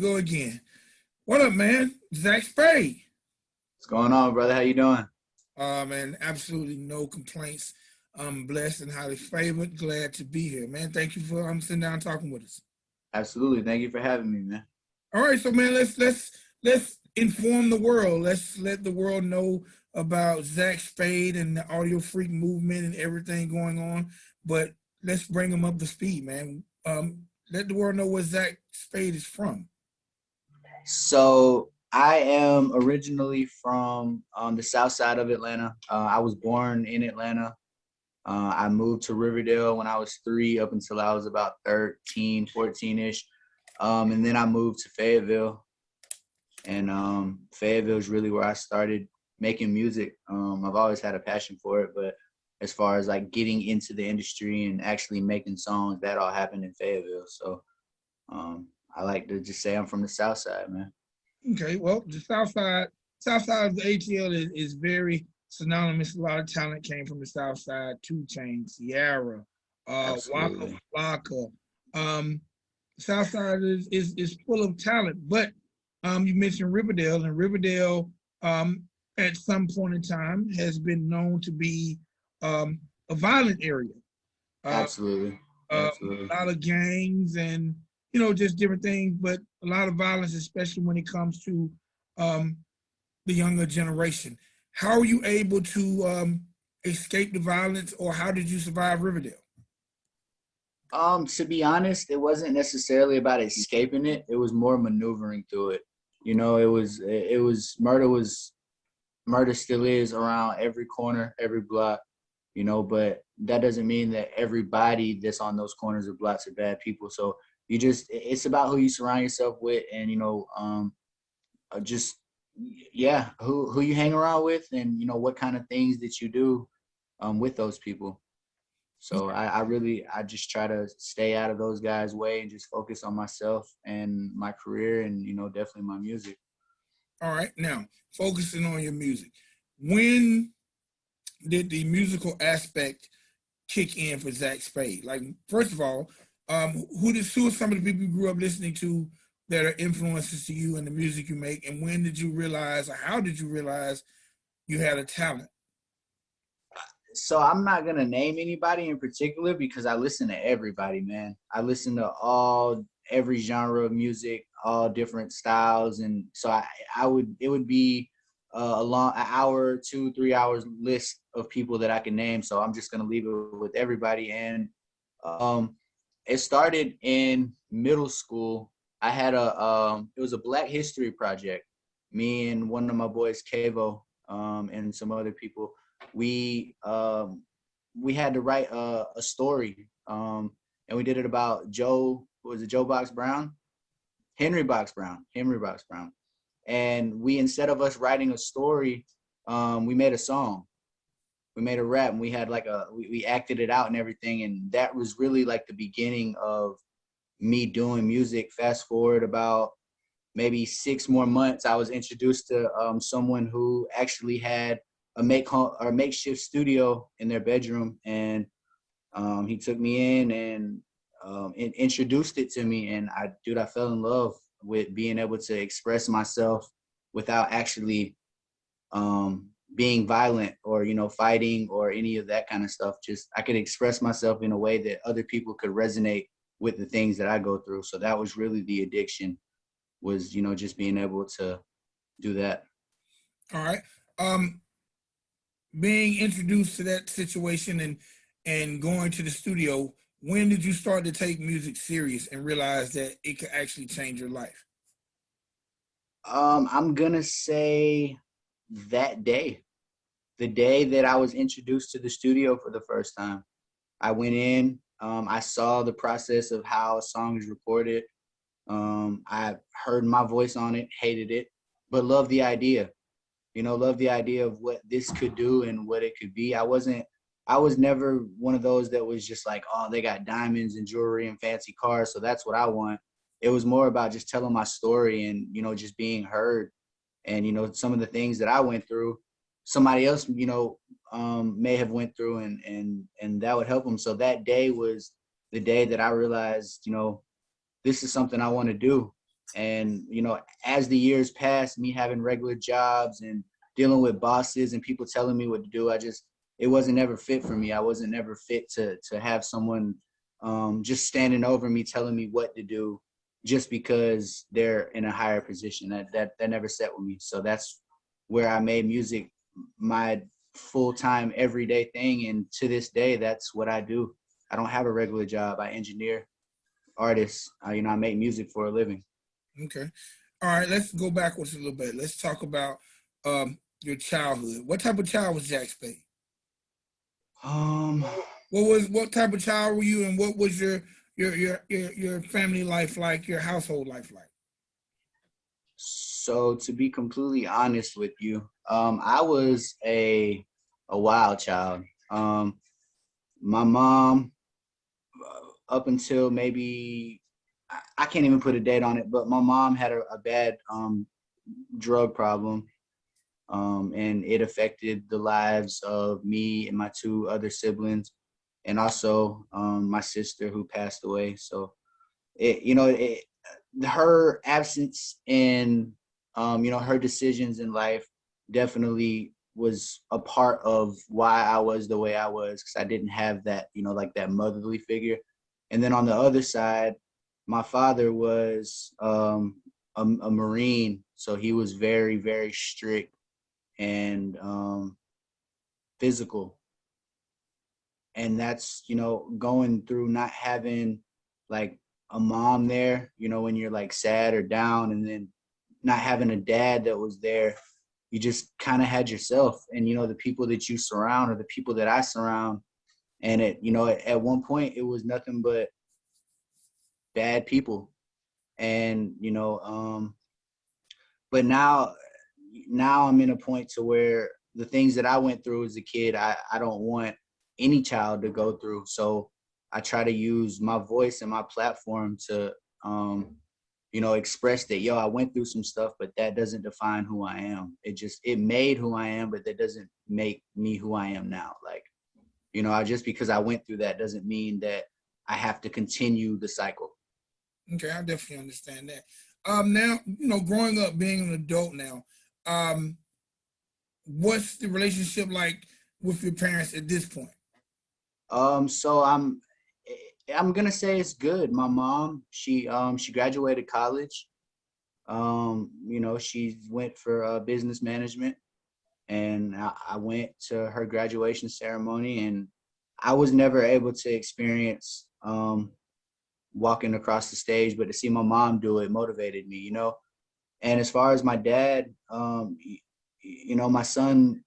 go again. What up, man? Zack Spade. What's going on, brother? How you doing? Man, absolutely no complaints. I'm blessed and highly favored. Glad to be here, man. Thank you for sitting down and talking with us. Absolutely. Thank you for having me, man. All right, so man, let's inform the world. Let's let the world know about Zack Spade and the audio freak movement and everything going on. But let's bring them up to speed, man. Let the world know where Zack Spade is from. So I am originally from the south side of Atlanta. I was born in Atlanta. I moved to Riverdale when I was 3 up until I was about 13, 14-ish. And then I moved to Fayetteville. And Fayetteville is really where I started making music. I've always had a passion for it, but as far as like getting into the industry and actually making songs, that all happened in Fayetteville. So I like to just say I'm from the south side, man. Okay, well, the south side of the ATL is very synonymous. A lot of talent came from the south side. 2 Chainz, Ciara, Waka Absolutely. Flocka. South side is full of talent, but you mentioned Riverdale, and Riverdale at some point in time has been known to be a violent area. Uh, Absolutely. a Absolutely. lot of gangs and just different things, but a lot of violence, especially when it comes to um, the younger generation. How are you able to escape the violence, or how did you survive Riverdale? To be honest, it wasn't necessarily about escaping it. It was more maneuvering through it. It was murder still is around every corner, every block, but that doesn't mean that everybody that's on those corners or blocks are bad people. So it's about who you surround yourself with, and just yeah, who you hang around with, and what kind of things that you do with those people. So I just try to stay out of those guys' way and just focus on myself and my career, and definitely my music. All right, now focusing on your music. When did the musical aspect kick in for Zack Spade? Like, first of all, who are some of the people you grew up listening to that are influences to you and the music you make? And when did you realize, or how did you realize you had a talent? So I'm not gonna name anybody in particular because I listen to everybody, man. I listen to every genre of music, all different styles, and so it would be an hour, 2, 3 hours list of people that I can name. So I'm just gonna leave it with everybody. And um, it started in middle school. I had it was a Black History project. Me and one of my boys, Kavo, and some other people, we we had to write a story, and we did it about Joe. Was it Joe Box Brown? Henry Box Brown. And we, instead of us writing a story, we made a song. We made a rap, and we had like we acted it out and everything. And that was really like the beginning of me doing music. Fast forward about maybe 6 more months, I was introduced to someone who actually had a makeshift studio in their bedroom, and he took me in and introduced it to me, and I fell in love with being able to express myself without actually being violent or fighting or any of that kind of stuff. Just I could express myself in a way that other people could resonate with the things that I go through. So that was really the addiction, was just being able to do that. All right. Being introduced to that situation and going to the studio, when did you start to take music serious and realize that it could actually change your life? I'm gonna say that day, the day that I was introduced to the studio for the first time. I went in, I saw the process of how a song is recorded. I heard my voice on it, hated it, but loved the idea. Loved the idea of what this could do and what it could be. I was never one of those that was just like, oh, they got diamonds and jewelry and fancy cars, so that's what I want. It was more about just telling my story and, just being heard. And, some of the things that I went through, somebody else, may have went through, and that would help them. So that day was the day that I realized, this is something I want to do. And, you know, as the years passed, me having regular jobs and dealing with bosses and people telling me what to do, it wasn't ever fit for me. I wasn't ever fit to have someone just standing over me, telling me what to do just because they're in a higher position. That never set with me. So that's where I made music my full-time everyday thing. And to this day, that's what I do. I don't have a regular job. I engineer artists. You know, I make music for a living. Okay. All right, let's go backwards a little bit. Let's talk about your childhood. What type of child was Jack Spade? Um, What type of child were you, and what was your family life like, your household life like? so to be completely honest with you, I was a wild child. My mom, up until maybe I can't even put a date on it, but my mom had a bad drug problem, and it affected the lives of me and my two other siblings, and also my sister who passed away. So her absence and you know, her decisions in life definitely was a part of why I was the way I was, because I didn't have that, you know, like that motherly figure. And then on the other side, my father was a Marine, so he was very, very strict and physical. And that's, you know, going through not having like a mom there, you know, when you're like sad or down, and then not having a dad that was there, you just kind of had yourself. And you know, the people that you surround, or the people that I surround, and it, you know, at one point it was nothing but bad people. And you know, but now I'm in a point to where the things that I went through as a kid, I don't want any child to go through. So I try to use my voice and my platform to, you know, express that, yo, I went through some stuff, but that doesn't define who I am. It made who I am, but that doesn't make me who I am now. Like, you know, just because I went through that doesn't mean that I have to continue the cycle. Okay, I definitely understand that. Now, you know, growing up, being an adult now, um, what's the relationship like with your parents at this point? So I'm gonna say it's good. My mom, she graduated college. You know, she went for business management, and I went to her graduation ceremony, and I was never able to experience walking across the stage, but to see my mom do it motivated me, you know. And as far as my dad, you know, my son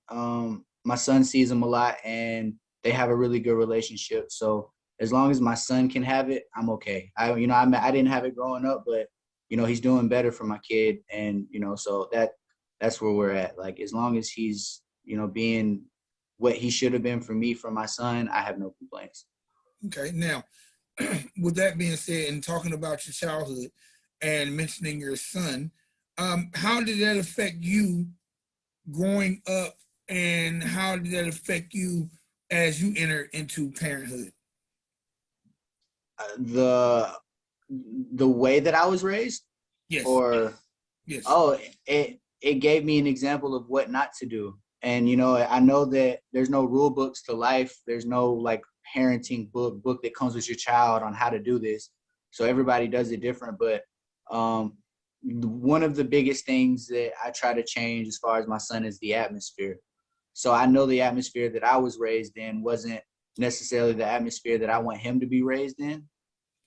sees him a lot, and they have a really good relationship. So as long as my son can have it, I'm okay. You know, I didn't have it growing up, but you know, he's doing better for my kid, and you know, so that's where we're at. Like, as long as he's, you know, being what he should have been for me, for my son, I have no complaints. Okay, now, with that being said, and talking about your childhood and mentioning your son, how did that affect you growing up, and how did that affect you as you entered into parenthood? The the way that I was raised, Yes, or yes. oh, it gave me an example of what not to do. And you know, I know that there's no rule books to life. There's no like parenting book that comes with your child on how to do this. So everybody does it different. But one of the biggest things that I try to change as far as my son is the atmosphere. So I know the atmosphere that I was raised in wasn't necessarily the atmosphere that I want him to be raised in.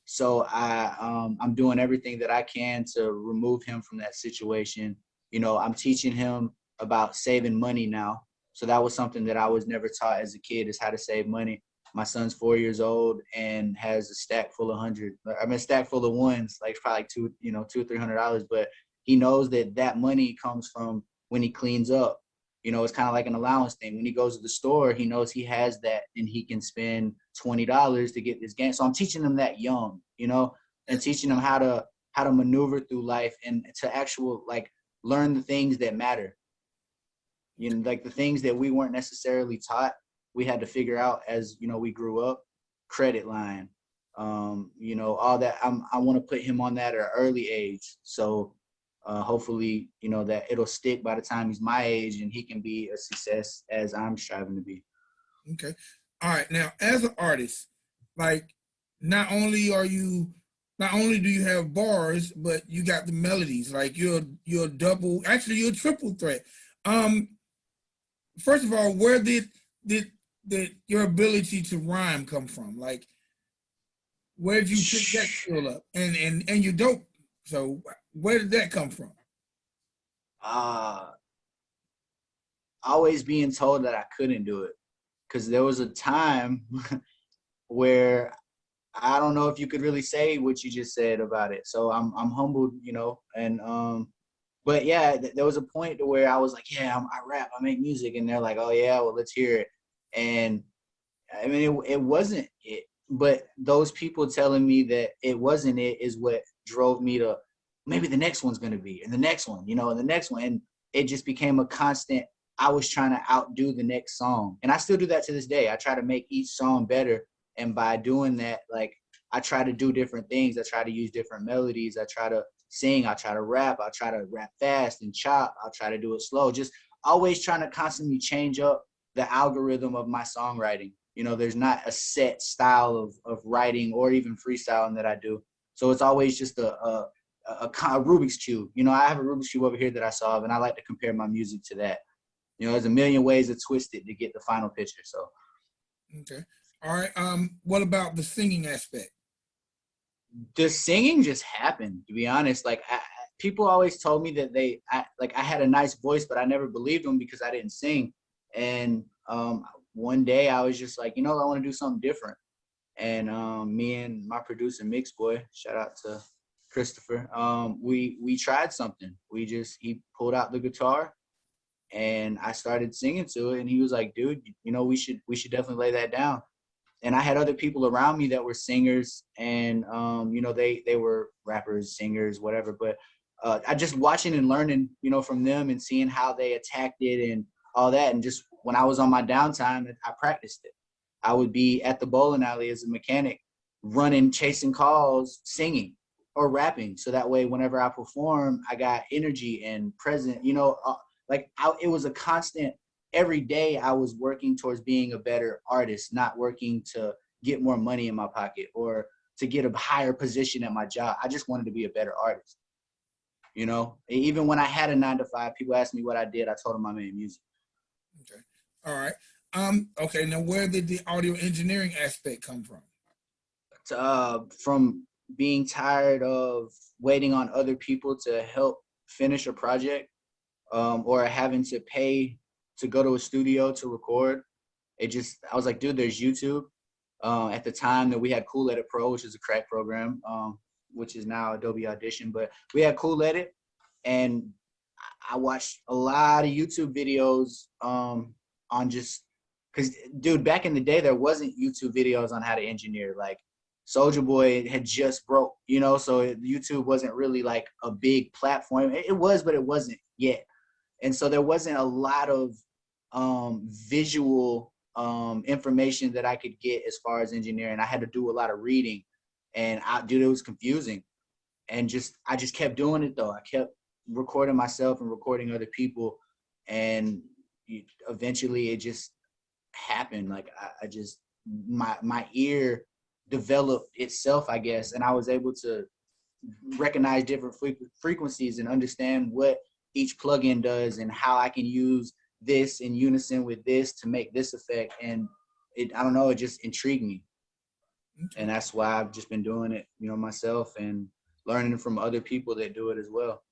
So I'm doing everything that I can to remove him from that situation. You know, I'm teaching him about saving money now. So that was something that I was never taught as a kid, is how to save money. My son's 4 years old and has a stack full of a stack full of ones, like probably like $200 or $300. But he knows that that money comes from when he cleans up. You know, it's kind of like an allowance thing. When he goes to the store, he knows he has that, and he can spend $20 to get this game. So I'm teaching them that young, you know, and teaching them how to maneuver through life, and to actual like learn the things that matter. You know, like the things that we weren't necessarily taught, we had to figure out as, you know, we grew up. Credit line, You know, all that. I want to put him on that at an early age. So hopefully, you know, that it'll stick by the time he's my age and he can be a success as I'm striving to be. Okay. All right. Now, as an artist, like not only are you not only do you have bars, but you got the melodies. Like you're double, actually you're a triple threat. Um, First of all, where did your ability to rhyme come from? Like where did you pick that skill up? And you dope. So where did that come from? Uh, always being told that I couldn't do it, because there was a time where I don't know if you could really say what you just said about it. So I'm humbled, you know, and but yeah, there was a point to where I was like, yeah, I rap, I make music, and they're like, oh yeah, well let's hear it. And I mean, it wasn't it, but those people telling me that it wasn't it is what drove me to maybe the next one's gonna be, and the next one, you know, and the next one, and it just became a constant. I was trying to outdo the next song, and I still do that to this day. I try to make each song better, and by doing that, like I try to do different things. I try to use different melodies. I try to sing. I try to rap. I try to rap fast and chop. I'll try to do it slow. Just always trying to constantly change up the algorithm of my songwriting. You know, there's not a set style of writing or even freestyling that I do. So it's always just a Rubik's Cube. You know, I have a Rubik's Cube over here that I solve, and I like to compare my music to that. You know, there's a million ways to twist it to get the final picture. So Okay. All right. What about the singing aspect? the singing just happened, to be honest. Like people always told me that I had a nice voice, but I never believed them because I didn't sing. And one day I was just like, you know, I want to do something different. And me and my producer Mix Boy, shout out to Christopher, we tried something. He pulled out the guitar and I started singing to it, and he was like, dude, you know, we should definitely lay that down. And I had other people around me that were singers, and you know, they were rappers, singers, whatever. But I just watching and learning, you know, from them and seeing how they attacked it and all that. And just when I was on my downtime, I practiced it. I would be at the bowling alley as a mechanic, running, chasing calls, singing or rapping. So that way, whenever I perform, I got energy and present. You know, it was a constant. Every day I was working towards being a better artist, not working to get more money in my pocket or to get a higher position at my job. I just wanted to be a better artist. You know, even when I had a 9 to 5, people asked me what I did. I told them I made music. Okay. All right. Okay. Now, where did the audio engineering aspect come from? From being tired of waiting on other people to help finish a project, or having to pay to go to a studio to record. I was like, dude, there's YouTube. At the time that we had Cool Edit Pro, which is a crack program, which is now Adobe Audition, but we had Cool Edit, and I watched a lot of YouTube videos on just because, dude, back in the day there wasn't YouTube videos on how to engineer. Like Soldier Boy had just broke, you know, so YouTube wasn't really like a big platform. It was, but it wasn't yet. And so there wasn't a lot of visual information that I could get as far as engineering. I had to do a lot of reading, and dude, it was confusing. And I just kept doing it though. I kept recording myself and recording other people, and eventually it just happened. Like I just my ear developed itself, I guess, and I was able to recognize different frequencies and understand what each plugin does and how I can use this in unison with this to make this effect. And I don't know, it just intrigued me. Okay. And that's why I've just been doing it, you know, myself and learning from other people that do it as well.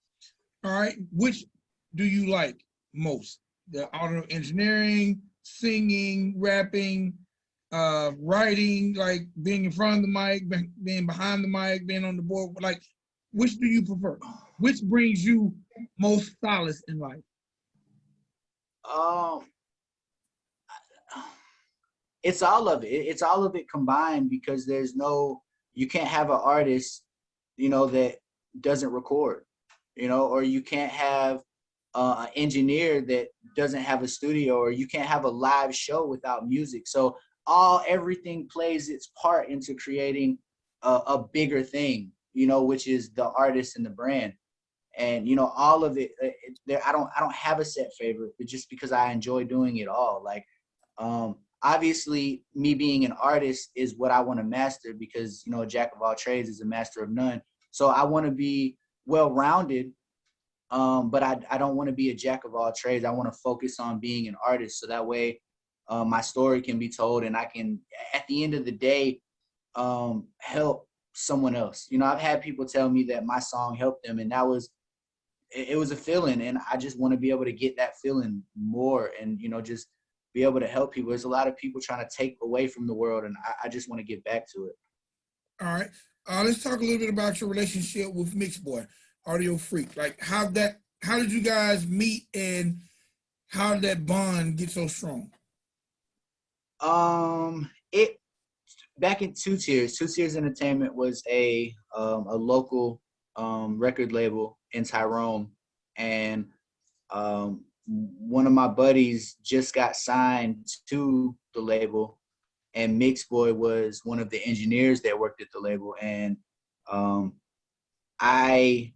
All right. Which do you like most? The audio engineering, singing, rapping, writing, like being in front of the mic, being behind the mic, being on the board. Like, which do you prefer? Which brings you most solace in life? Um, it's all of it. It's all of it combined, because you can't have an artist, you know, that doesn't record, you know, or you can't have an engineer that doesn't have a studio, or you can't have a live show without music. So everything plays its part into creating a bigger thing, you know, which is the artist and the brand. And you know, all of it, there, I don't have a set favorite, but just because I enjoy doing it all. Like, obviously me being an artist is what I want to master, because you know, a jack of all trades is a master of none. So I want to be well rounded, but I don't want to be a jack of all trades. I want to focus on being an artist, so that way my story can be told, and I can, at the end of the day, help someone else. You know, I've had people tell me that my song helped them, and that was, it was a feeling, and I just want to be able to get that feeling more, and you know, just be able to help people. There's a lot of people trying to take away from the world, and I just want to get back to it. All right. Let's talk a little bit about your relationship with Mixed Boy, Audio Freak. Like how did you guys meet, and how did that bond get so strong? It back in Two Tiers. Two Tiers Entertainment was a local record label in Tyrone, and one of my buddies just got signed to the label, and Mix Boy was one of the engineers that worked at the label. And I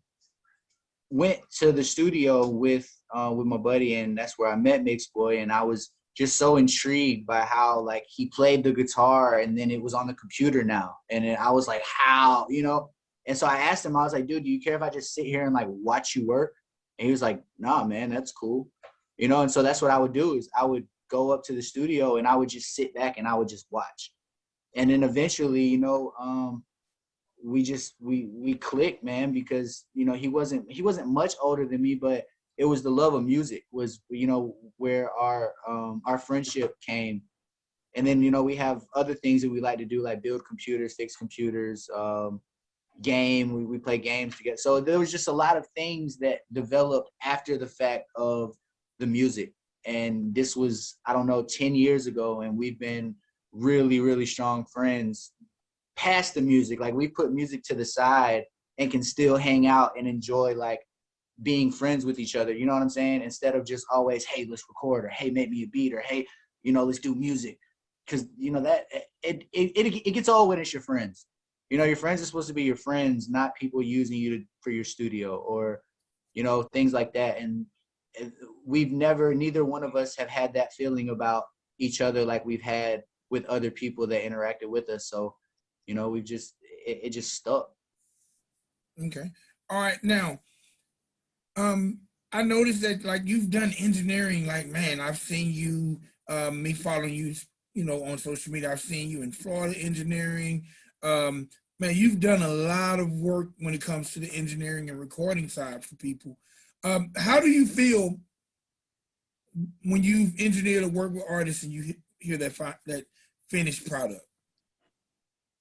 went to the studio with my buddy, and that's where I met Mix Boy. And I was just so intrigued by how like he played the guitar, and then it was on the computer now. And then I was like, how, you know? And so I asked him, I was like, dude, do you care if I just sit here and like watch you work? And he was like, nah, man, that's cool. You know, and so that's what I would do, is I would go up to the studio and I would just sit back and I would just watch. And then eventually, you know, we clicked, man, because you know, he wasn't much older than me, but it was the love of music was, you know, where our friendship came. And then, you know, we have other things that we like to do, like build computers, fix computers, we play games together. So there was just a lot of things that developed after the fact of the music. And this was, I don't know, 10 years ago, and we've been really, really strong friends past the music. Like, we put music to the side and can still hang out and enjoy like being friends with each other. You know what I'm saying? Instead of just always, hey, let's record, or hey, make me a beat, or hey, you know, let's do music. Because you know that it gets old when it's your friends. You know, your friends are supposed to be your friends, not people using you for your studio, or you know, things like that. And we've never, neither one of us have had that feeling about each other like we've had with other people that interacted with us. So, you know, we've just, it just stuck. Okay. All right. Now, um, I noticed that like you've done engineering. Like, man, I've seen you, me following you, you know, on social media. I've seen you in Florida engineering. Um, man, you've done a lot of work when it comes to the engineering and recording side for people. How do you feel when you've engineered or worked with artists and you hear that finished product?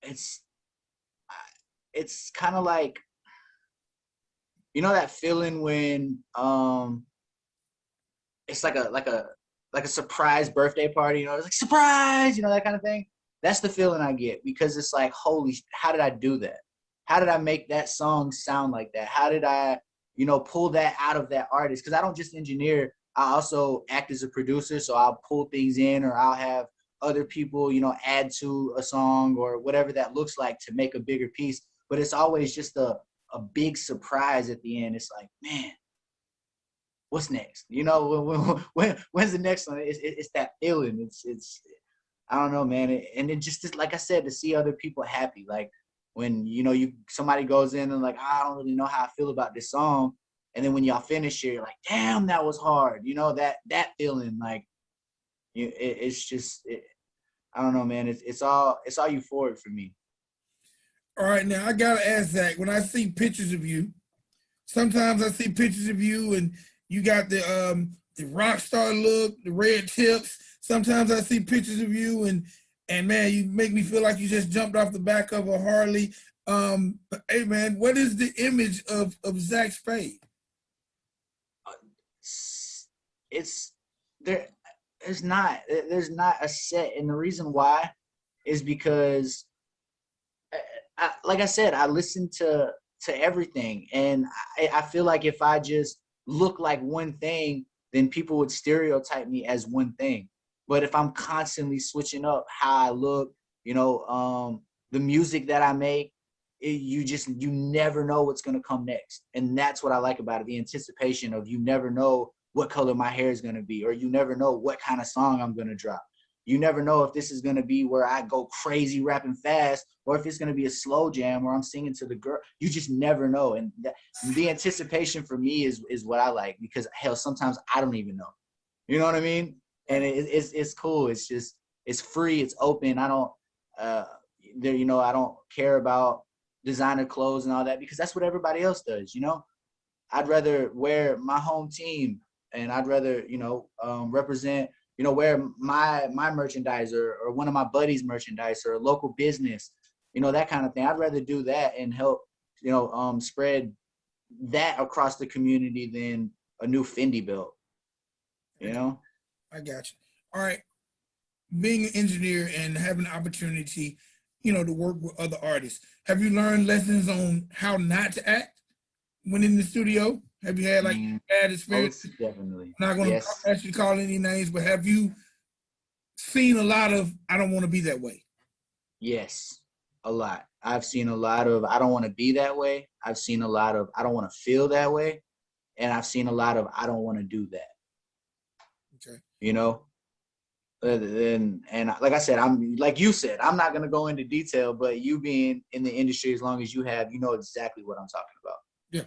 It's, it's kind of like, you know, that feeling when it's like a surprise birthday party, you know, it's like surprise, you know, that kind of thing. That's the feeling I get, because it's like, holy, how did I do that? How did I make that song sound like that? How did I, you know, pull that out of that artist? Because I don't just engineer, I also act as a producer. So I'll pull things in, or I'll have other people, you know, add to a song or whatever that looks like to make a bigger piece. But it's always just a big surprise at the end. It's like, man, what's next? You know, when's the next one? It's that feeling. It's I don't know, man. And then just like I said, to see other people happy, like when you know somebody goes in and like, I don't really know how I feel about this song, and then when y'all finish it, you're like, damn, that was hard. You know, that feeling, like it's just I don't know, man. It's all euphoric for me. All right, now I gotta ask Zach. When I see pictures of you, sometimes I see pictures of you and you got the rock star look, the red tips. Sometimes I see pictures of you and man, you make me feel like you just jumped off the back of a Harley. Hey man, what is the image of Zack Spade? It's there. There's not a set, and the reason why is because, like I said, I listen to everything, and I feel like if I just look like one thing, then people would stereotype me as one thing. But if I'm constantly switching up how I look, you know, the music that I make, you never know what's going to come next. And that's what I like about it. The anticipation of, you never know what color my hair is going to be, or you never know what kind of song I'm going to drop. You never know if this is going to be where I go crazy rapping fast, or if it's going to be a slow jam where I'm singing to the girl. You just never know. And the anticipation for me is what I like, because hell, sometimes I don't even know. You know what I mean? And it's cool. It's just, it's free. It's open. I don't, I don't care about designer clothes and all that, because that's what everybody else does. I'd rather wear my home team, and I'd rather, represent, wear my merchandise, or one of my buddies' merchandise, or a local business, that kind of thing. I'd rather do that and help, spread that across the community than a new Fendi belt, I got you. All right. Being an engineer and having the opportunity, to work with other artists, have you learned lessons on how not to act when in the studio? Have you had like bad experience? Most definitely. I'm not going to Yes. ask you to call any names, but have you seen a lot of, I don't want to be that way? Yes, a lot. I've seen a lot of, I don't want to be that way. I've seen a lot of, I don't want to feel that way. And I've seen a lot of, I don't want to do that. Okay. And like I said, I'm, like you said, I'm not going to go into detail, but you being in the industry as long as you have, you know exactly what I'm talking about. Yeah,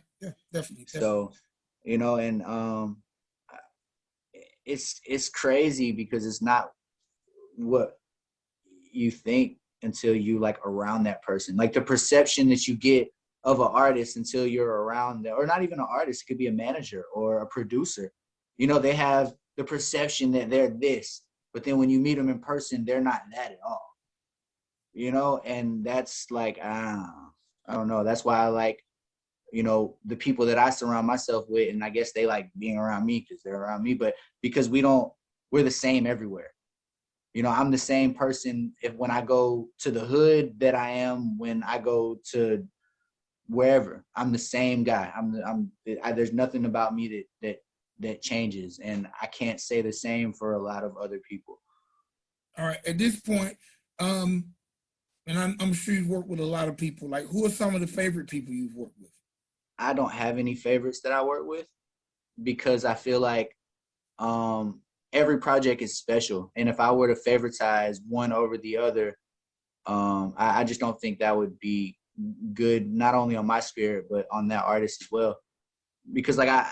definitely. So, and it's crazy, because it's not what you think until you like around that person. Like the perception that you get of an artist until you're around them, or not even an artist, it could be a manager or a producer. They have the perception that they're this, but then when you meet them in person, they're not that at all. And that's like, I don't know. That's why I like, the people that I surround myself with, and I guess they like being around me because they're around me, but because we're the same everywhere. I'm the same person when I go to the hood that I am when I go to wherever. I'm the same guy. There's nothing about me that changes, and I can't say the same for a lot of other people. All right. At this point, and I'm sure you've worked with a lot of people. Like, who are some of the favorite people you've worked with? I don't have any favorites that I work with, because I feel like every project is special. And if I were to favoritize one over the other, I just don't think that would be good, not only on my spirit, but on that artist as well. Because like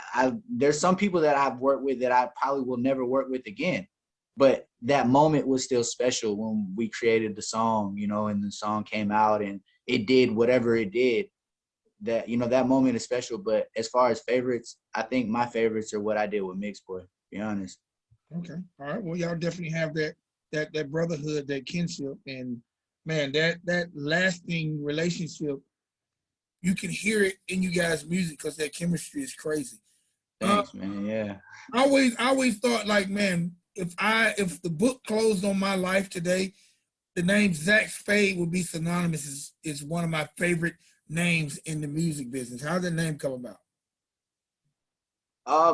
there's some people that I've worked with that I probably will never work with again. But that moment was still special when we created the song, and the song came out and it did whatever it did. That, that moment is special. But as far as favorites, I think my favorites are what I did with Mix Boy, to be honest. Okay. All right. Well, y'all definitely have that brotherhood, that kinship, and man, that lasting relationship. You can hear it in you guys' music because that chemistry is crazy. Thanks, man. Yeah. I always thought like, man, if the book closed on my life today, the name Zack Spade would be synonymous. Is one of my favorite names in the music business. How did the name come about?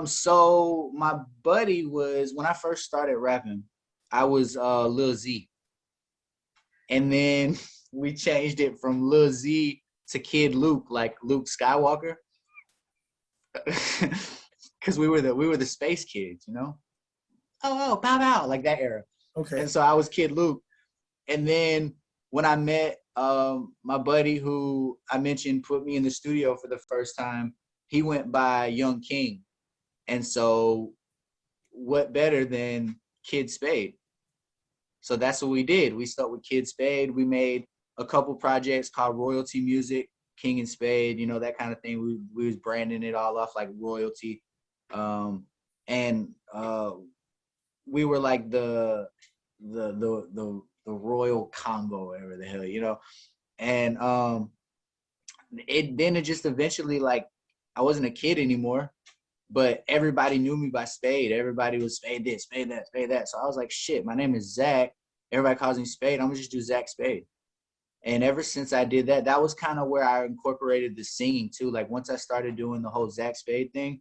So my buddy was, when I first started rapping, I was Lil Z. And then we changed it from Lil Z to Kid Luke, like Luke Skywalker. Cause we were the space kids, Oh, pow pow, like that era. Okay. And so I was Kid Luke. And then when I met my buddy who I mentioned put me in the studio for the first time, he went by Young King. And so what better than Kid Spade? So that's what we did. We started with Kid Spade. We made a couple projects called Royalty Music, King and Spade, that kind of thing. We was branding it all off like royalty. And we were like the royal combo, whatever the hell, And it just eventually, like, I wasn't a kid anymore, but everybody knew me by Spade. Everybody was Spade this, Spade that, Spade that. So I was like, shit, my name is Zack. Everybody calls me Spade. I'm gonna just do Zack Spade. And ever since I did that, that was kind of where I incorporated the singing too. Like once I started doing the whole Zack Spade thing,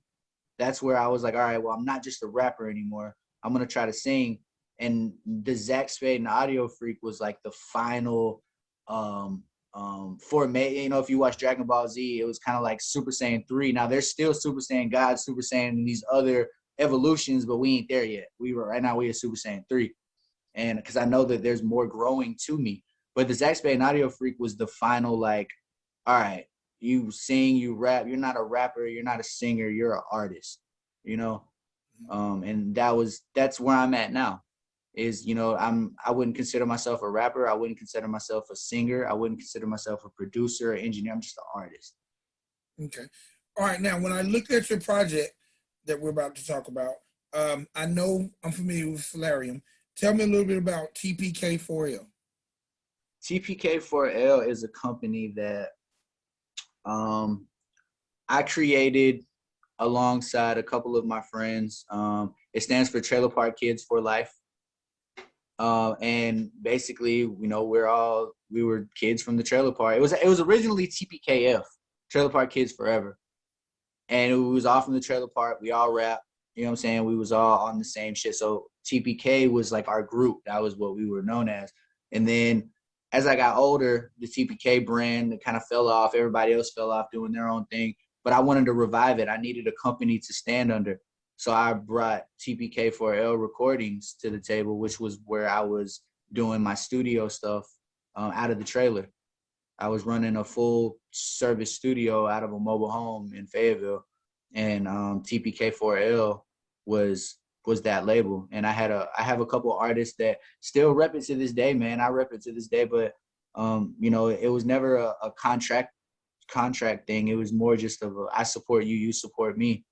that's where I was like, all right, well, I'm not just a rapper anymore. I'm gonna try to sing. And the Zack Spade and Audio Freak was like the final for me, you know, if you watch Dragon Ball Z, it was kind of like Super Saiyan 3. Now there's still Super Saiyan God, Super Saiyan, and these other evolutions, but we ain't there yet. We at Super Saiyan 3. And because I know that there's more growing to me. But the Zack Spade and Audio Freak was the final, like, all right, you sing, you rap, you're not a rapper, you're not a singer, you're an artist, you know? And that's where I'm at now. Is, you know, I wouldn't consider myself a rapper, I wouldn't consider myself a singer, I wouldn't consider myself a producer or engineer. I'm just an artist. Okay. All right. Now, when I looked at your project that we're about to talk about, I know I'm familiar with Solarium. Tell me a little bit about TPK4L. TPK4L is a company that I created alongside a couple of my friends. It stands for Trailer Park Kids for Life. And basically, you know, we were kids from the trailer park. It was originally TPKF, Trailer Park Kids Forever. And it was all from the trailer park. We all rap, you know what I'm saying? We was all on the same shit. So TPK was like our group. That was what we were known as. And then as I got older, the TPK brand kind of fell off. Everybody else fell off doing their own thing. But I wanted to revive it. I needed a company to stand under. So I brought TPK4L Recordings to the table, which was where I was doing my studio stuff out of the trailer. I was running a full service studio out of a mobile home in Fayetteville, and TPK4L was that label. And I have a couple artists that still rep it to this day, man. I rep it to this day, but you know, it was never a contract thing. It was more just of I support you, you support me,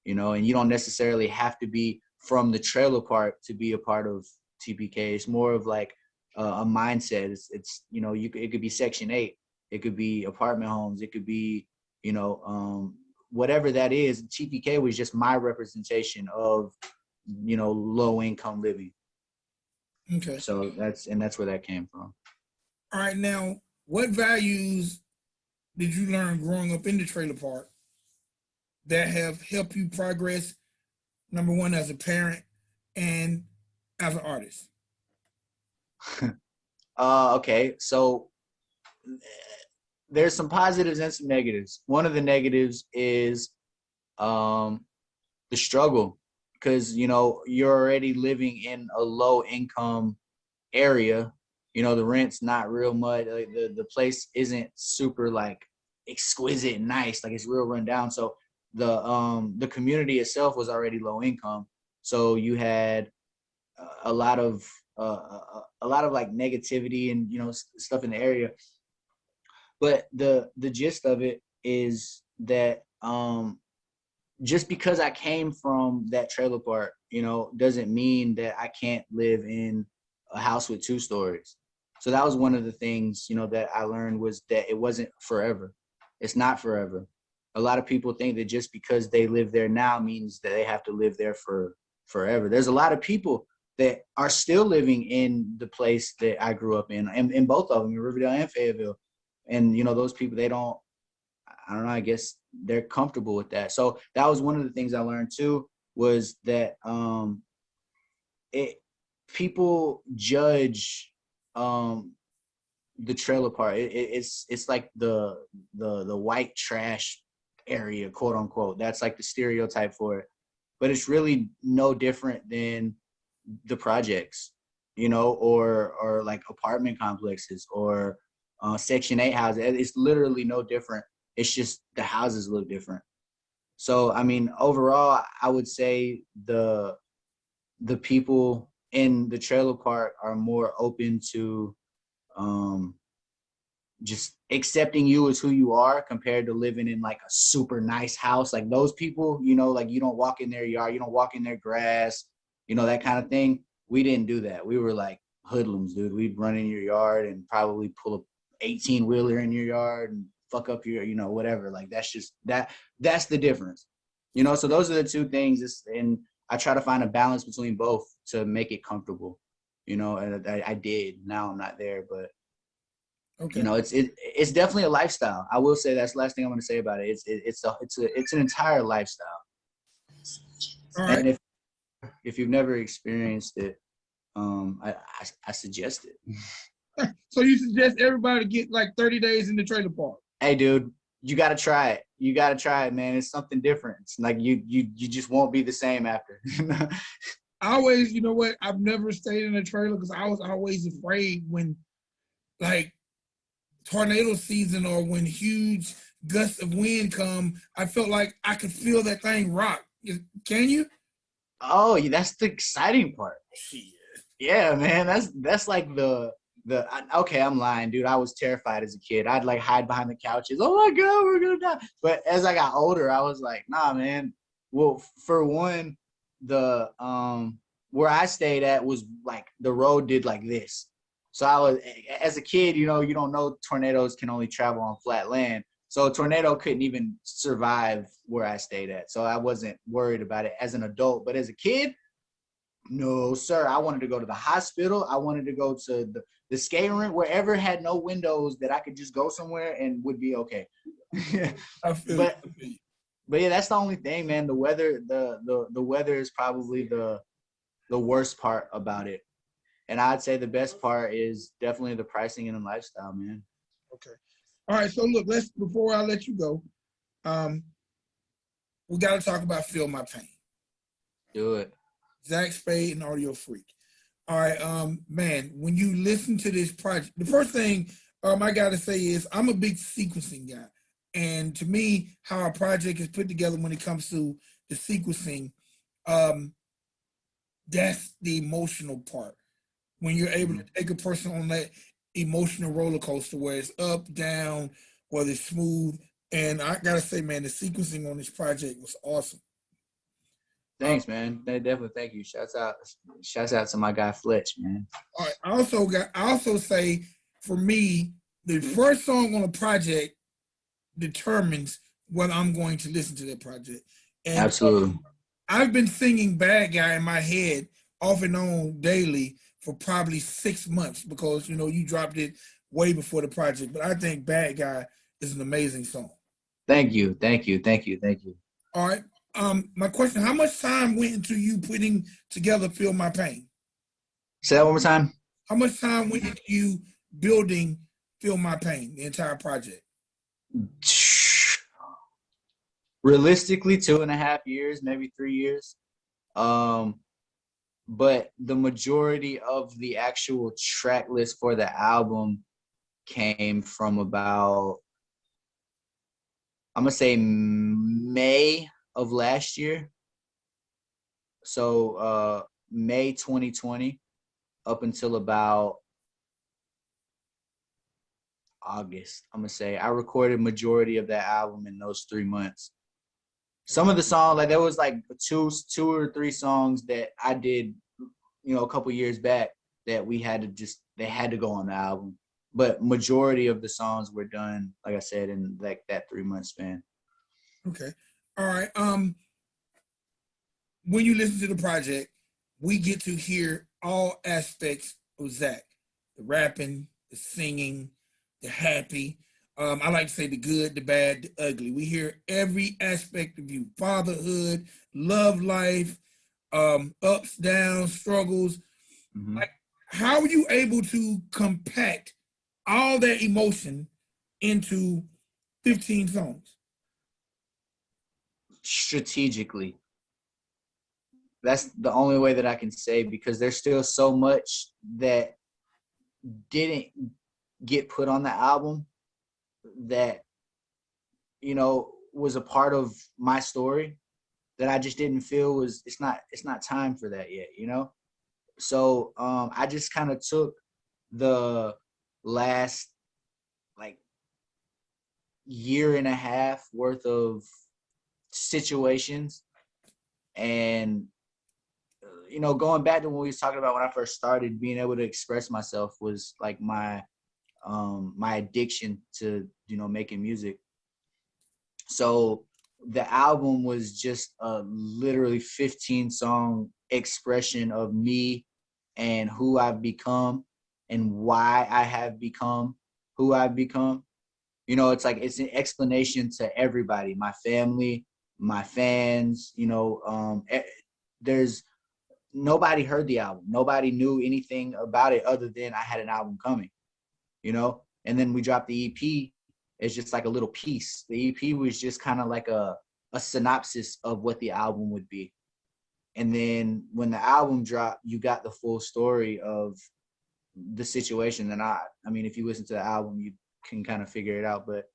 you know. And you don't necessarily have to be from the trailer park to be a part of TPK. It's more of like a mindset. It's you know, it could be Section 8, it could be apartment homes, it could be, you know, whatever that is. TPK was just my representation of, you know, low income living. Okay. So that's where that came from. All right. Now, what values did you learn growing up in the trailer park that have helped you progress, number one, as a parent and as an artist? Okay, so there's some positives and some negatives. One of the negatives is the struggle, because, you know, you're already living in a low income area. You know, the rent's not real much. Like the place isn't super like exquisite and nice. Like, it's real run down. So the community itself was already low income. So you had a lot of like negativity and, you know, stuff in the area. But the gist of it is that just because I came from that trailer park, you know, doesn't mean that I can't live in a house with 2 stories. So that was one of the things, you know, that I learned, was that it wasn't forever. It's not forever. A lot of people think that just because they live there now means that they have to live there for forever. There's a lot of people that are still living in the place that I grew up in both of them, in Riverdale and Fayetteville. And, you know, those people, I don't know, I guess they're comfortable with that. So that was one of the things I learned too, was that people judge the trailer park. It's like the white trash area, quote unquote. That's like the stereotype for it. But it's really no different than the projects, you know, or like apartment complexes or Section 8 houses. It's literally no different. It's just the houses look different. So, I mean, overall, I would say the people in the trailer park are more open to just accepting you as who you are, compared to living in like a super nice house. Like those people, you know, like you don't walk in their yard, you don't walk in their grass, you know, that kind of thing. We didn't do that. We were like hoodlums, dude. We'd run in your yard and probably pull a 18-wheeler in your yard and fuck up your, you know, whatever. Like that's the difference. You know, so those are the 2 things. And I try to find a balance between both to make it comfortable, you know, and I did. Now I'm not there, but Okay. you know, it's definitely a lifestyle. I will say that's the last thing I'm going to say about it. It's an entire lifestyle. All right. And if you've never experienced it, I suggest it. So you suggest everybody get like 30 days in the trailer park? Hey, dude, you got to try it. You got to try it, man. It's something different. It's like you just won't be the same after. I always, you know what? I've never stayed in a trailer because I was always afraid when like tornado season or when huge gusts of wind come. I felt like I could feel that thing rock. Can you? Oh, yeah, that's the exciting part. Shit. Yeah, man. That's like okay, I'm lying, dude. I was terrified as a kid. I'd like hide behind the couches. Oh my God, we're gonna die. But as I got older, I was like, nah, man. Well, for one, the where I stayed at was like the road did like this. So I was as a kid, you know, you don't know tornadoes can only travel on flat land. So a tornado couldn't even survive where I stayed at. So I wasn't worried about it as an adult. But as a kid, no, sir. I wanted to go to the hospital. I wanted to go to the skating rink, wherever had no windows that I could just go somewhere and would be okay. I feel but you. but yeah, that's the only thing, man. The weather, the weather is probably the worst part about it. And I'd say the best part is definitely the pricing and the lifestyle, man. Okay. All right. So look, let's before I let you go, um, we got to talk about Feel My Pain. Do it. Zack Spade and Audio Freak. All right, man, when you listen to this project, the first thing I gotta say is I'm a big sequencing guy. And to me, how a project is put together when it comes to the sequencing, um, that's the emotional part. When you're able to take a person on that emotional roller coaster where it's up, down, whether it's smooth. And I gotta say, man, the sequencing on this project was awesome. Um, Thanks, man. Definitely thank you. Shouts out to my guy Fletch, man. all right, I also say for me, the first song on a project determines whether I'm going to listen to that project. And Absolutely. I've been singing Bad Guy in my head off and on daily for probably 6 months because you dropped it way before the project. But I think Bad Guy is an amazing song. Thank you. Thank you. Thank you. Thank you. All right. My question: how much time went into you putting together "Feel My Pain"? Say that one more time. How much time went into you building "Feel My Pain," the entire project? Realistically, 2.5 years, maybe 3 years. Um, but the majority of the actual track list for the album came from about, I'm gonna say May of last year. So May 2020 up until about August. I'm gonna say I recorded majority of that album in those 3 months. Some of the songs, like there was like two or three songs that I did, a couple years back that they had to go on the album. But majority of the songs were done, like I said, in like that 3 month span. Okay. All right. When you listen to the project, we get to hear all aspects of Zack: the rapping, the singing, the happy. I like to say the good, the bad, the ugly. We hear every aspect of you: fatherhood, love life, ups, downs, struggles. Mm-hmm. Like, how are you able to compact all that emotion into 15 songs? Strategically, that's the only way that I can say, because there's still so much that didn't get put on the album that was a part of my story that I just didn't feel was it's not time for that yet. So I just kind of took the last like year and a half worth of situations, and going back to what we was talking about when I first started, being able to express myself was like my addiction to making music. So the album was just a literally 15-song expression of me and who I've become and why I have become who I've become. It's like it's an explanation to everybody, my family, my fans. There's nobody heard the album. Nobody knew anything about it other than I had an album coming. you know. And then we dropped the EP. It's just like a little piece. The EP was just kind of like a synopsis of what the album would be. And then when the album dropped, you got the full story of the situation. And I mean, if you listen to the album, you can kind of figure it out. But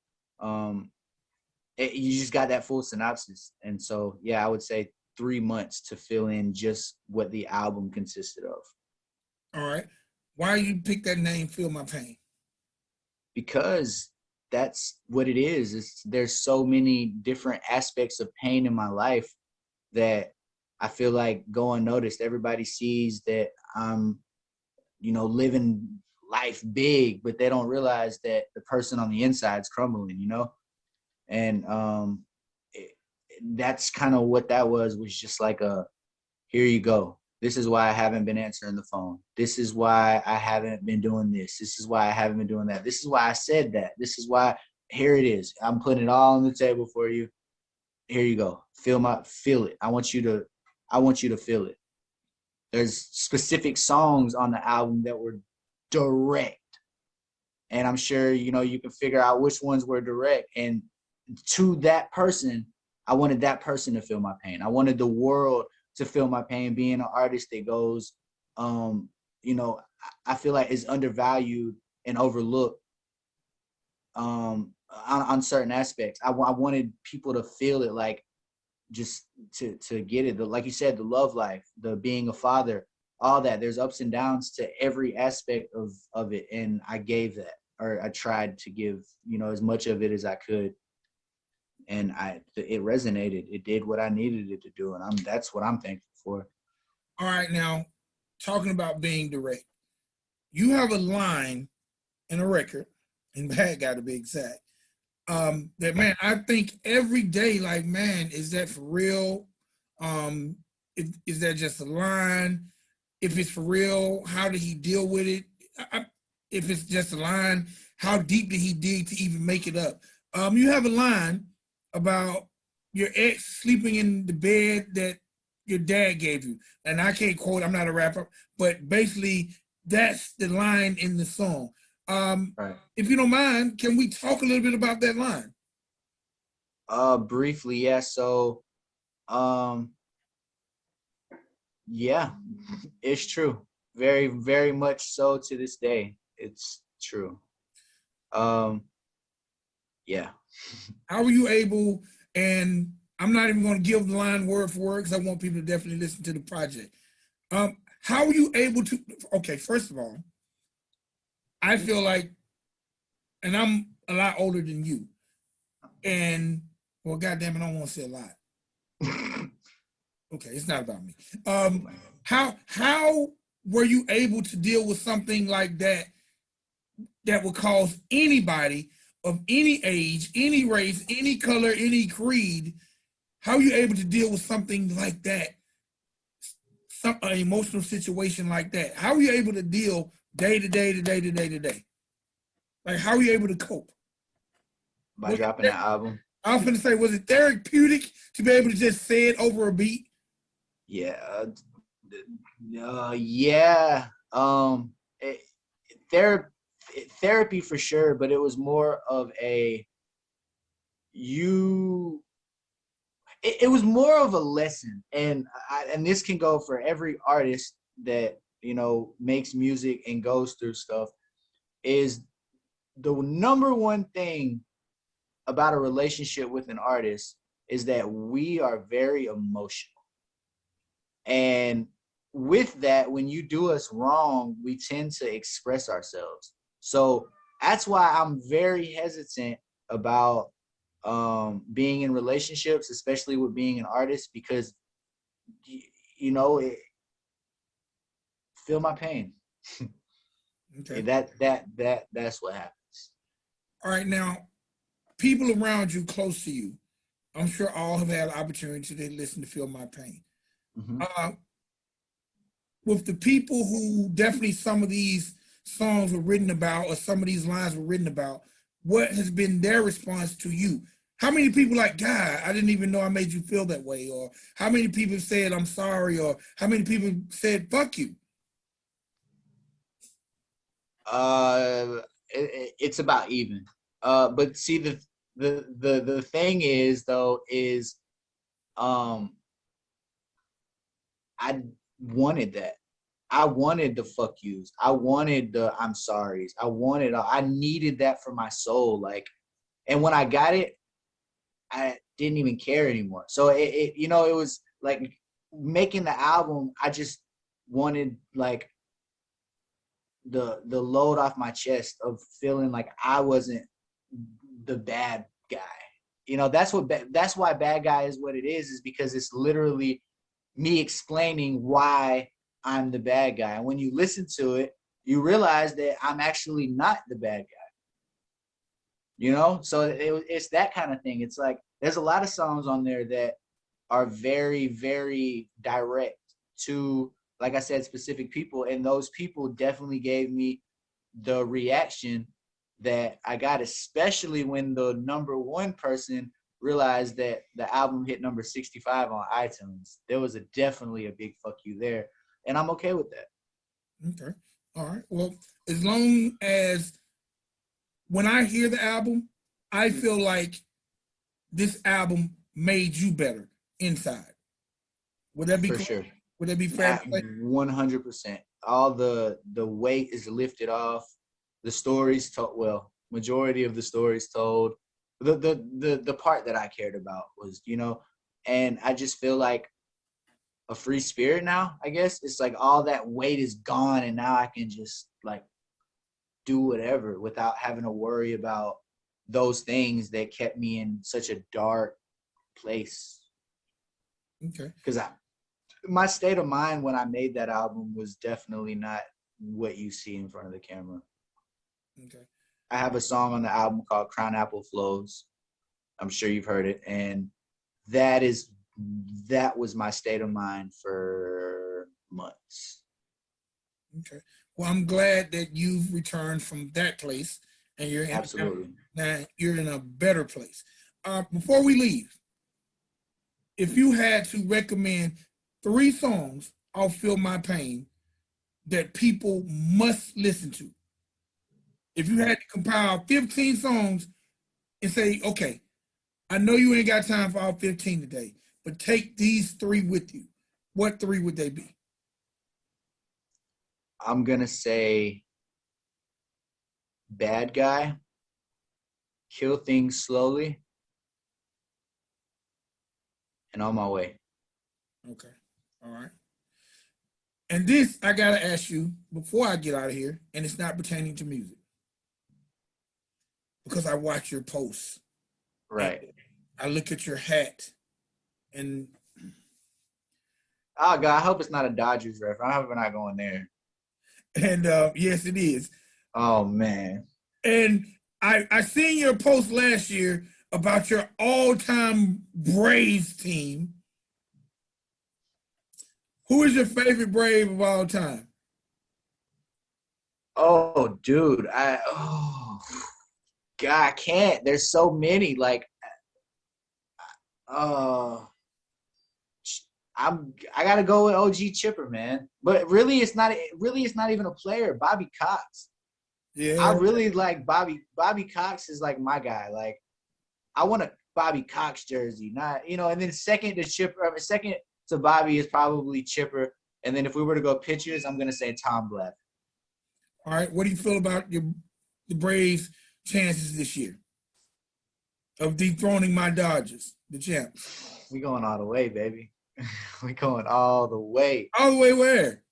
you just got that full synopsis. And so, yeah, I would say 3 months to fill in just what the album consisted of. All right. Why you pick that name, Feel My Pain? Because that's what it is. There's so many different aspects of pain in my life that I feel like go unnoticed. Everybody sees that I'm, living life big, but they don't realize that the person on the inside is crumbling, And that's kind of what that was just like here you go. This is why I haven't been answering the phone. This is why I haven't been doing this. This is why I haven't been doing that. This is why I said that. This is why, here it is. I'm putting it all on the table for you. Here you go. Feel it. I want you to feel it. There's specific songs on the album that were direct. And I'm sure, you can figure out which ones were direct. And to that person, I wanted that person to feel my pain. I wanted the world to feel my pain. Being an artist that goes, I feel like is undervalued and overlooked on certain aspects. I wanted people to feel it, like just to get it. Like you said, the love life, the being a father, all that. There's ups and downs to every aspect of it, and I gave that, or I tried to give, as much of it as I could. And it resonated. It did what I needed it to do, and that's what I'm thankful for. All right, now talking about being direct, you have a line in a record, and Bad Guy to be exact. That man, I think every day, like, man, is that for real? Is that just a line? If it's for real, how did he deal with it? If it's just a line, how deep did he dig to even make it up? You have a line about your ex sleeping in the bed that your dad gave you. And I can't quote, I'm not a rapper, but basically that's the line in the song. Right. If you don't mind, can we talk a little bit about that line? Briefly, yeah. So, yeah, it's true. Very, very much so to this day. It's true. Yeah. How were you able, and I'm not even going to give the line word for word because I want people to definitely listen to the project. How were you able to, okay, first of all, I feel like, and I'm a lot older than you, and, well, goddamn it, I don't want to say a lot. Okay, it's not about me. How were you able to deal with something like that that would cause anybody of any age, any race, any color, any creed? How are you able to deal with something like that, an emotional situation like that? How are you able to deal day to day to day to day to day? Like, how are you able to cope? By dropping that album. I was going to say, was it therapeutic to be able to just say it over a beat? Yeah. Yeah. Therapy for sure, but it was more of it was more of a lesson. And this can go for every artist that, makes music and goes through stuff. Is the number one thing about a relationship with an artist is that we are very emotional. And with that, when you do us wrong, we tend to express ourselves. So that's why I'm very hesitant about being in relationships, especially with being an artist, because feel my pain. Okay. That's what happens. All right, now, people around you, close to you, I'm sure all have had an opportunity to listen to Feel My Pain. Mm-hmm. With the people who definitely some of these songs were written about, or some of these lines were written about, what has been their response to you? How many people like, God, I didn't even know I made you feel that way? Or how many people said, I'm sorry? Or how many people said, fuck you? it's about even. But see, the thing is though is, I wanted that. I wanted the fuck yous. I wanted the I'm sorries. I needed that for my soul. Like, and when I got it, I didn't even care anymore. So it it was like making the album. I just wanted like the load off my chest of feeling like I wasn't the bad guy. That's why Bad Guy is what it is because it's literally me explaining why I'm the bad guy. And when you listen to it, you realize that I'm actually not the bad guy. So it's that kind of thing. It's like there's a lot of songs on there that are very, very direct to, like I said, specific people, and those people definitely gave me the reaction that I got, especially when the number one person realized that the album hit number 65 on iTunes. There was definitely a big fuck you there, and I'm okay with that. Okay. All right. Well, as long as when I hear the album, I feel like this album made you better inside. Would that be For correct? sure? Would that be fair? 100%. All the weight is lifted off. The stories told. Well, majority of the stories told. The part that I cared about was, and I just feel like a free spirit now. I guess it's like all that weight is gone, and now I can just like do whatever without having to worry about those things that kept me in such a dark place. Okay. Because my state of mind when I made that album was definitely not what you see in front of the camera. Okay. I have a song on the album called Crown Apple Flows. I'm sure you've heard it. And that was my state of mind for months. Okay. Well, I'm glad that you've returned from that place and Absolutely. Now you're in a better place. Before we leave, if you had to recommend 3 songs off Feel My Pain that people must listen to, if you had to compile 15 songs and say, okay, I know you ain't got time for all 15 today, but take these 3 with you, what 3 would they be? I'm going to say Bad Guy, Kill Things Slowly, and On My Way. Okay. All right. And this, I got to ask you before I get out of here, and it's not pertaining to music, because I watch your posts. Right. I look at your hat, and oh God, I hope it's not a Dodgers reference. I hope we're not going there. And yes, it is. Oh man. And I seen your post last year about your all-time Braves team. Who is your favorite Brave of all time? Oh, dude. God, I can't. There's so many. Like, I gotta go with OG Chipper, man. But really, it's not even a player. Bobby Cox. Yeah, I really like Bobby. Bobby Cox is like my guy. Like, I want a Bobby Cox jersey, not And then second to Bobby is probably Chipper. And then if we were to go pitchers, I'm gonna say Tom Glavine. All right. What do you feel about the Braves' chances this year of dethroning my Dodgers, the champs? We going all the way, baby. We going all the way. All the way where?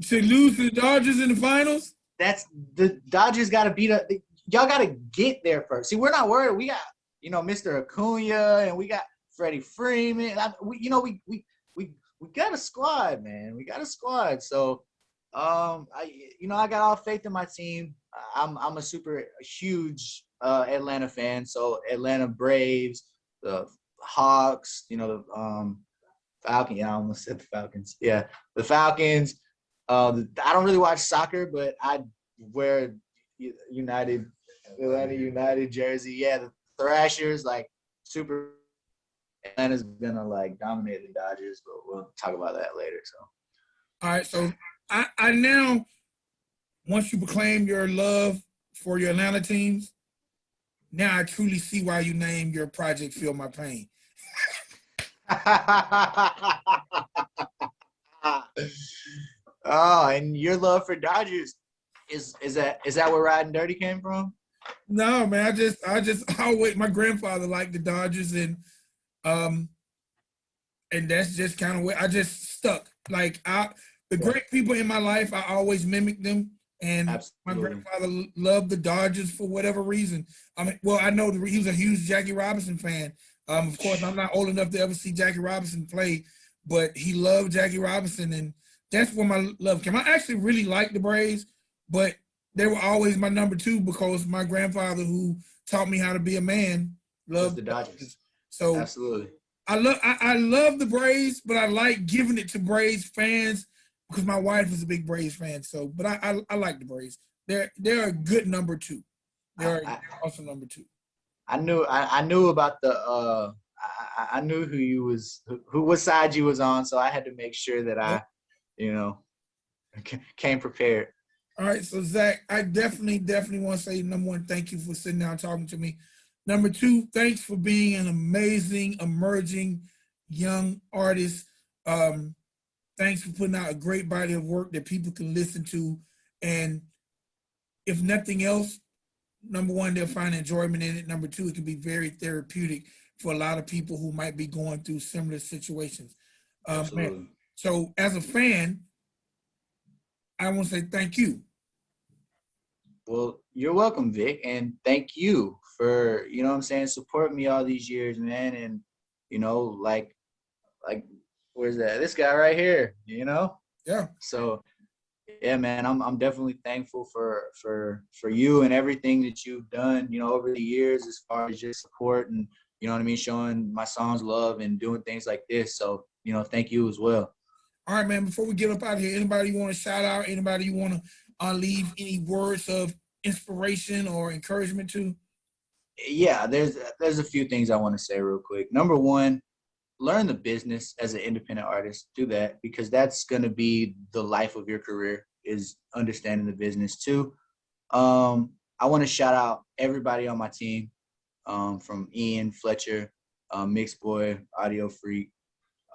To lose to the Dodgers in the finals? That's the Dodgers got to beat up. Y'all got to get there first. See, we're not worried. We got Mr. Acuna and we got Freddie Freeman. We got a squad, man. We got a squad. So, I got all faith in my team. I'm a super huge Atlanta fan. So Atlanta Braves, the Hawks, the Falcons. Yeah, I almost said the Falcons. Yeah, the Falcons. I don't really watch soccer, but I wear Atlanta United jersey. Yeah, the Thrashers, like super. Atlanta's gonna like dominate the Dodgers, but we'll talk about that later. So, all right. So I now, once you proclaim your love for your Atlanta teams. Now I truly see why you named your project "Feel My Pain." Oh, and your love for Dodgers is that where Riding Dirty came from? No, man, I always, my grandfather liked the Dodgers, um and that's just kind of where I just stuck. Like the Yeah, great people in my life, I always mimicked them. And my absolutely. grandfather loved the Dodgers for whatever reason. I mean, well, I know he was a huge Jackie Robinson fan. Of course, I'm not old enough to ever see Jackie Robinson play, but he loved Jackie Robinson, and that's where my love came. I actually really liked the Braves, but they were always my number two because my grandfather, who taught me how to be a man, Was loved the the Dodgers. Dodgers. So Absolutely. I love the Braves, but I like giving it to Braves fans because my wife is a big Braves fan. So, but I like the Braves. They're a good number two. I, They're I, also number two. I knew about the I knew who what side you was on, so I had to make sure that Yep. I, you know, came prepared. All right, so Zach, I definitely want to say number one, thank you for sitting down talking to me. Number two, thanks for being an amazing, emerging young artist. Um, Thanks for putting out a great body of work that people can listen to, and if nothing else, number one, they'll find enjoyment in it. Number two, it can be very therapeutic for a lot of people who might be going through similar situations. Man, Absolutely. so as a fan, I want to say thank you. Well, you're welcome, Vic, and thank you for, you know what I'm saying, support me all these years, man. And, you know, like where's that? This guy right here, you know? Yeah. So yeah, man, I'm definitely thankful for you and everything that you've done, you know, over the years as far as just support and, you know what I mean, showing my songs love and doing things like this. So, you know, thank you as well. All right, man. Before we get up out of here, anybody you want to shout out? Anybody you want to leave any words of inspiration or encouragement to? Yeah, there's a few things I want to say real quick. Number one, learn the business as an independent artist. Do that because that's going to be the life of your career is understanding the business too. I want to shout out everybody on my team, from Ian Fletcher, Mix Boy, Audio Freak.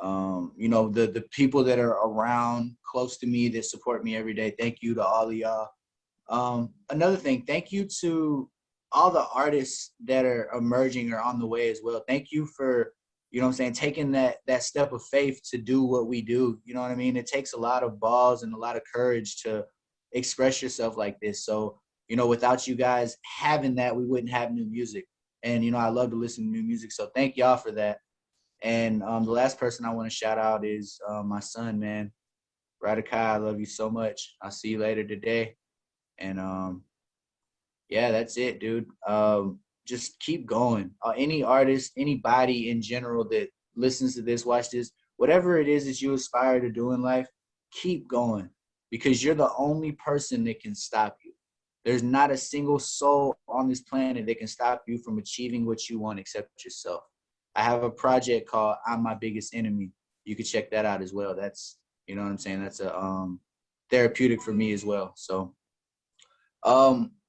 You know, the people that are around close to me that support me every day. Thank you to all of y'all. Another thing, thank you to all the artists that are emerging or on the way as well. Thank you for, you know what I'm saying, taking that step of faith to do what we do. You know what I mean? It takes a lot of balls and a lot of courage to express yourself like this. So, you know, without you guys having that, we wouldn't have new music. And, you know, I love to listen to new music. So thank y'all for that. And the last person I want to shout out is my son, man. Radikai, I love you so much. I'll see you later today. And yeah, that's it, dude. Just keep going. Any artist, anybody in general that listens to this, watch this, whatever it is that you aspire to do in life, keep going because you're the only person that can stop you. There's not a single soul on this planet that can stop you from achieving what you want except yourself. I have a project called I'm My Biggest Enemy. You can check that out as well. That's, you know what I'm saying? That's a therapeutic for me as well. So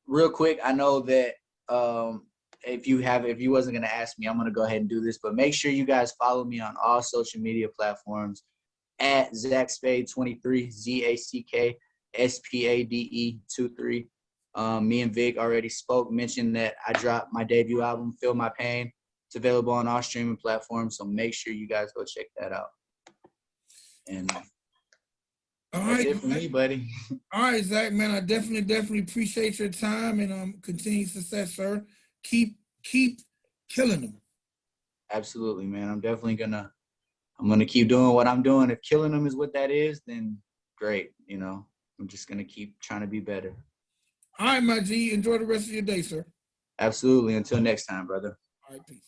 real quick, I know that if you wasn't gonna ask me, I'm gonna go ahead and do this, but make sure you guys follow me on all social media platforms at Zack Spade 23, ZACKSPADE 23. Me and Vic already mentioned that I dropped my debut album, Feel My Pain. It's available on all streaming platforms, so make sure you guys go check that out. And All that's right, it for me, buddy. all right, Zach, man. I definitely appreciate your time and continued success, sir. Keep killing them. Absolutely, man. I'm gonna keep doing what I'm doing. If killing them is what that is, then great. You know, I'm just gonna keep trying to be better. All right, my G. Enjoy the rest of your day, sir. Absolutely. Until next time, brother. All right, peace.